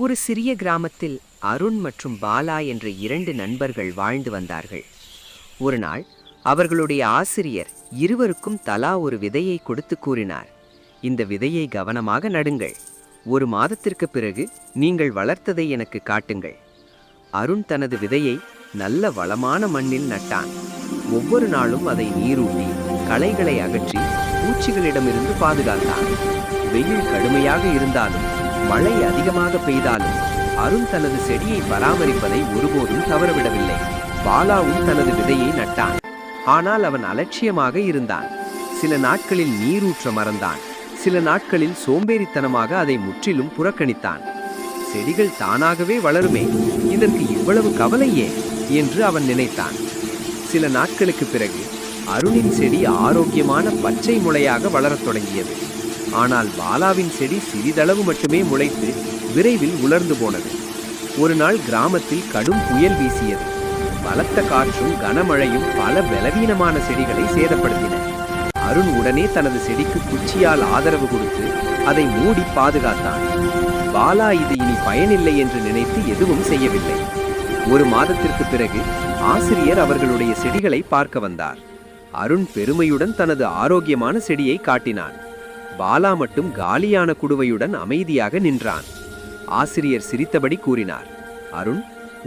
ஒரு சிறிய கிராமத்தில் அருண் மற்றும் பாலா என்ற இரண்டு நண்பர்கள் வாழ்ந்து வந்தார்கள். ஒரு நாள் அவர்களுடைய ஆசிரியர் இருவருக்கும் தலா ஒரு விதையை கொடுத்து கூறினார், இந்த விதையை கவனமாக நடுங்கள். 1 மாதத்திற்கு பிறகு நீங்கள் வளர்த்ததை எனக்கு காட்டுங்கள். அருண் தனது விதையை நல்ல வளமான மண்ணில் நட்டான். ஒவ்வொரு நாளும் அதை நீரூட்டி களைகளை அகற்றி பூச்சிகளிடமிருந்து பாதுகாத்தான். வெயில் கடுமையாக இருந்தாலும் மழை அதிகமாக பெய்தாலும் அருண் தனது செடியை பராமரிப்பதை ஒருபோதும் தவறவிடவில்லை. பாலாவும் தனது விதையை நட்டான். ஆனால் அவன் அலட்சியமாக இருந்தான். சில நாட்களில் நீரூற்ற மறந்தான். சில நாட்களில் சோம்பேறித்தனமாக அதை முற்றிலும் புறக்கணித்தான். செடிகள் தானாகவே வளருமே, இதற்கு இவ்வளவு கவலையே என்று அவன் நினைத்தான். சில நாட்களுக்கு பிறகு அருணின் செடி ஆரோக்கியமான பச்சை முளையாக வளரத் தொடங்கியது. ஆனால் பாலாவின் செடி சிறிதளவு மட்டுமே முளைத்து விரைவில் உலர்ந்து போனது. ஒரு நாள் கிராமத்தில் கடும் புயல் வீசியது. பலத்த காற்றும் கனமழையும் பல பலவீனமான செடிகளை சேதப்படுத்தின. அருண் உடனே தனது செடிக்கு குச்சியால் ஆதரவு கொடுத்து அதை மூடி பாதுகாத்தான். பாலா இது இனி பயனில்லை என்று நினைத்து எதுவும் செய்யவில்லை. 1 மாதத்திற்கு பிறகு ஆசிரியர் அவர்களுடைய செடிகளை பார்க்க வந்தார். அருண் பெருமையுடன் தனது ஆரோக்கியமான செடியை காட்டினான். பாலா மட்டும் காலியான குடுவையுடன் அமைதியாக நின்றான். ஆசிரியர் சிரித்தபடி கூறினார், அருண்,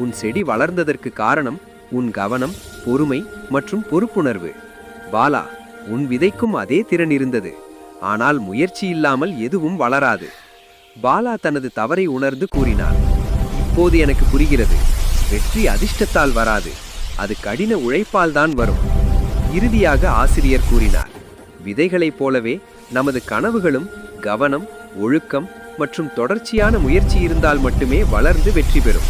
உன் செடி வளர்ந்ததற்கு காரணம் உன் கவனம், பொறுமை மற்றும் பொறுப்புணர்வு. பாலா, உன் விதைக்கும் அதே திறன் இருந்தது. ஆனால் முயற்சி இல்லாமல் எதுவும் வளராது. பாலா தனது தவறை உணர்ந்து கூறினார், இப்போது எனக்கு புரிகிறது. வெற்றி அதிர்ஷ்டத்தால் வராது, அது கடின உழைப்பால் தான் வரும். இறுதியாக ஆசிரியர் கூறினார், விதைகளைப் போலவே நமது கனவுகளும் கவனம், ஒழுக்கம் மற்றும் தொடர்ச்சியான முயற்சி இருந்தால் மட்டுமே வளர்ந்து வெற்றி பெறும்.